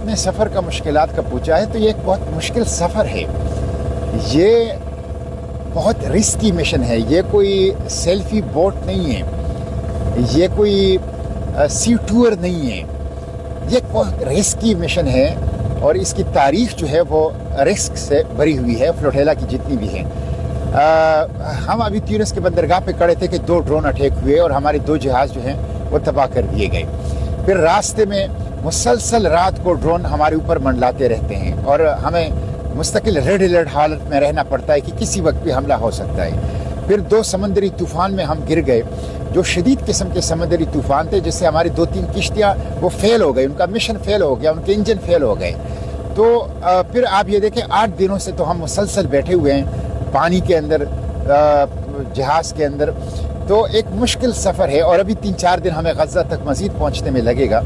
आपने सफ़र का मुश्किलात का पूछा है, तो ये एक बहुत मुश्किल सफ़र है। ये बहुत रिस्की मिशन है। ये कोई सेल्फी बोट नहीं है, ये कोई सी टूर नहीं है। ये एक बहुत रिस्की मिशन है और इसकी तारीख जो है वो रिस्क से भरी हुई है, फ्लोटेला की जितनी भी है। हम अभी ट्यूनिस के बंदरगाह पे खड़े थे कि 2 ड्रोन अटैक हुए और हमारे 2 जहाज़ जो हैं वो तबाह कर दिए गए। फिर रास्ते में मुसलसल रात को ड्रोन हमारे ऊपर मंडलाते रहते हैं और हमें मुस्तकिल रेड अलर्ट हालत में रहना पड़ता है कि किसी वक्त भी हमला हो सकता है। फिर 2 समंदरी तूफ़ान में हम गिर गए, जो शदीद किस्म के समंदरी तूफ़ान थे, जिससे हमारी 2-3 किश्तियाँ वो फेल हो गई, उनका मिशन फेल हो गया, उनके इंजन फेल हो गए। तो फिर आप ये देखें 8 दिनों से तो हम मुसलसल बैठे हुए हैं पानी के अंदर, जहाज़ के अंदर। तो एक मुश्किल सफ़र है और अभी 3-4 दिन हमें गज़ा तक मज़ीद पहुँचने में लगेगा।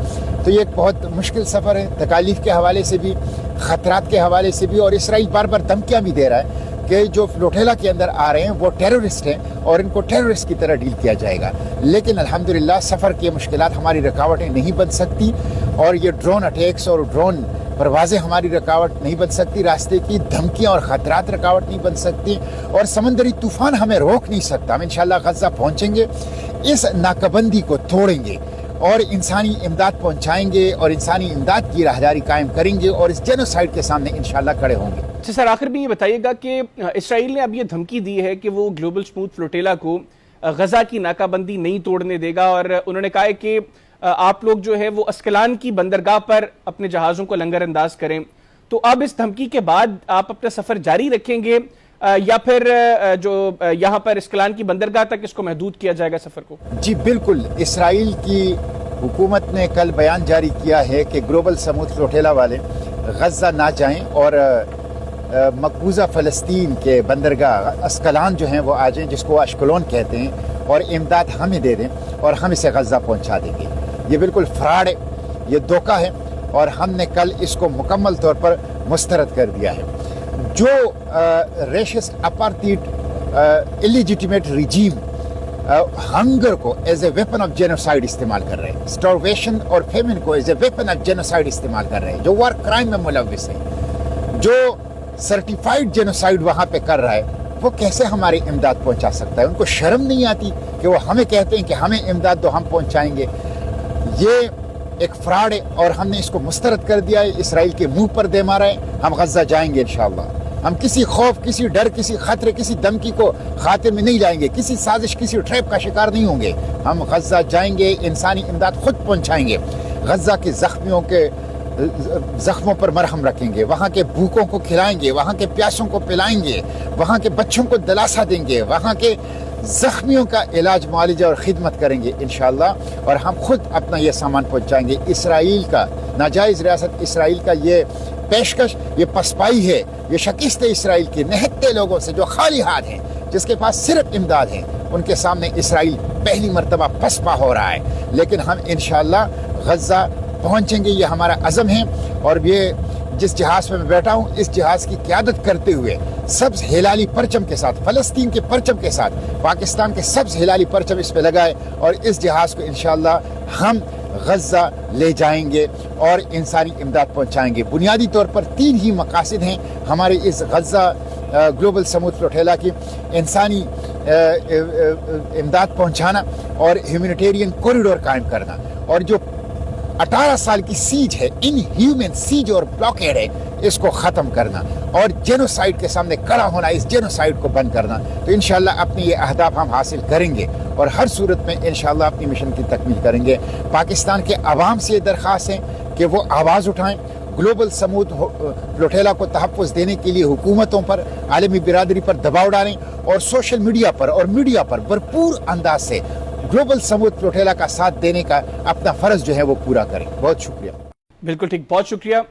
तो ये एक बहुत मुश्किल सफ़र है, तकालीफ के हवाले से भी, ख़तरात के हवाले से भी। और इसराइल बार बार धमकियाँ भी दे रहा है कि जो फ्लोटेला के अंदर आ रहे हैं वो टेररिस्ट हैं और इनको टेररिस्ट की तरह डील किया जाएगा। लेकिन अल्हम्दुलिल्लाह सफ़र की मुश्किलात हमारी रुकावटें नहीं बन सकती और ये ड्रोन अटैक्स और ड्रोन परवाज़ें हमारी रुकावट नहीं बन सकती, रास्ते की धमकियाँ और ख़तरात रुकावट नहीं बन सकती और समंदरी तूफ़ान हमें रोक नहीं सकता। हम इंशाअल्लाह गज़ा पहुँचेंगे, इस नाकाबंदी को तोड़ेंगे और इंसानी इमदाद पहुँचाएंगे और इंसानी इमदाद की राहदारी कायम करेंगे और इस जेनोसाइड के सामने इंशाअल्लाह खड़े होंगे। अच्छा सर, आखिर में ये बताइएगा कि इसराइल ने अब ये धमकी दी है कि वो ग्लोबल स्मूथ फ्लोटेला को गजा की नाकाबंदी नहीं तोड़ने देगा और उन्होंने कहा है कि आप लोग जो है वो अस्कलान की बंदरगाह पर अपने जहाज़ों को लंगर अंदाज करें। तो अब इस धमकी के बाद आप अपना सफ़र जारी रखेंगे या फिर जो यहाँ पर अस्कलान की बंदरगाह तक इसको महदूद किया जाएगा सफ़र को? जी बिल्कुल, इसराइल की हुकूमत ने कल बयान जारी किया है कि ग्लोबल स्मूथ फ्लोटेला वाले गज़ा ना जाएं और मकबूजा फ़लस्तीन के बंदरगाह अस्कलान जो हैं वो आ जाएं, जिसको अशकलोन कहते हैं, और इमदाद हमें दे दें और हम इसे गज़ा पहुंचा देंगे। ये बिल्कुल फ्रॉड है, ये धोखा है और हमने कल इसको मुकम्मल तौर पर मुस्तरद कर दिया है। जो resist apartheid illegitimate regime hunger को as a weapon of genocide इस्तेमाल कर रहे हैं, स्टार्वेशन और फेमिन को as a weapon of genocide इस्तेमाल कर रहे हैं, जो वार क्राइम में मुलव्विस है, जो सर्टिफाइड जेनोसाइड वहाँ पे कर रहा है, वो कैसे हमारी इमदाद पहुँचा सकता है? उनको शर्म नहीं आती कि वो हमें कहते हैं कि हमें इमदाद दो, हम पहुँचाएंगे। ये एक फ्रॉड है और हमने इसको मुस्तरद कर दिया है, इसराइल के मुंह पर दे मारा है। हम गज़ा जाएंगे इंशाअल्लाह। हम किसी खौफ, किसी डर, किसी खतरे, किसी धमकी को खातिर में नहीं लाएंगे, किसी साजिश, किसी ट्रैप का शिकार नहीं होंगे। हम गज़ा जाएंगे, इंसानी इमदाद खुद पहुँचाएंगे, गज़ा के ज़ख्मियों के जख्मों पर मरहम रखेंगे, वहाँ के भूखों को खिलाएंगे, वहाँ के प्यासों को पिलाएंगे, वहाँ के बच्चों को दिलासा देंगे, वहाँ के जख्मियों का इलाज, मुआलजा और खिदमत करेंगे इंशाअल्लाह। और हम खुद अपना ये सामान पहुँचाएंगे। इसराइल का नाजायज़ रियासत इसराइल का ये पेशकश, ये पसपाई है, ये शिकस्त है इसराइल के निहत्ते लोगों से जो खाली हाथ हैं, जिसके पास सिर्फ इमदाद है, उनके सामने इसराइल पहली मरतबा पसपा हो रहा है। लेकिन हम इंशाअल्लाह गज़ा पहुँचेंगे, ये हमारा अज़म है। और ये जिस जहाज़ पे मैं बैठा हूँ, इस जहाज़ की क़यादत करते हुए सब्ज़ हिलाली परचम के साथ, फ़लस्तीन के परचम के साथ, पाकिस्तान के सब्ज़ हिलाली परचम इस पे लगाए और इस जहाज़ को इंशाअल्लाह हम गज़ा ले जाएंगे और इंसानी इमदाद पहुँचाएंगे। बुनियादी तौर पर 3 ही मकासद हैं हमारे इस गज़ा ग्लोबल स्मूथ फ्लोटेला की: इंसानी इमदाद पहुँचाना और ह्यूमैनिटेरियन कॉरिडोर कायम करना, और जो 18 साल की सीज है, इनह्यूमन सीज और ब्लॉकेड है, इसको ख़त्म करना और जेनोसाइड के सामने खड़ा होना, इस जेनोसाइड को बंद करना। तो इंशाअल्लाह अपने ये अहदाफ हम हासिल करेंगे और हर सूरत में इंशाअल्लाह अपनी मिशन की तकमील करेंगे। पाकिस्तान के अवाम से ये दरख्वास्त है कि वो आवाज़ उठाएं, ग्लोबल स्मूथ फ्लोटेला को तहफ़्फ़ुज़ देने के लिए हुकूमतों पर, आलमी बिरादरी पर दबाव डालें और सोशल मीडिया पर और मीडिया पर भरपूर अंदाज से ग्लोबल स्मूथ फ्लोटेला का साथ देने का अपना फ़र्ज़ जो है वो पूरा करें। बहुत शुक्रिया। बिल्कुल ठीक, बहुत शुक्रिया।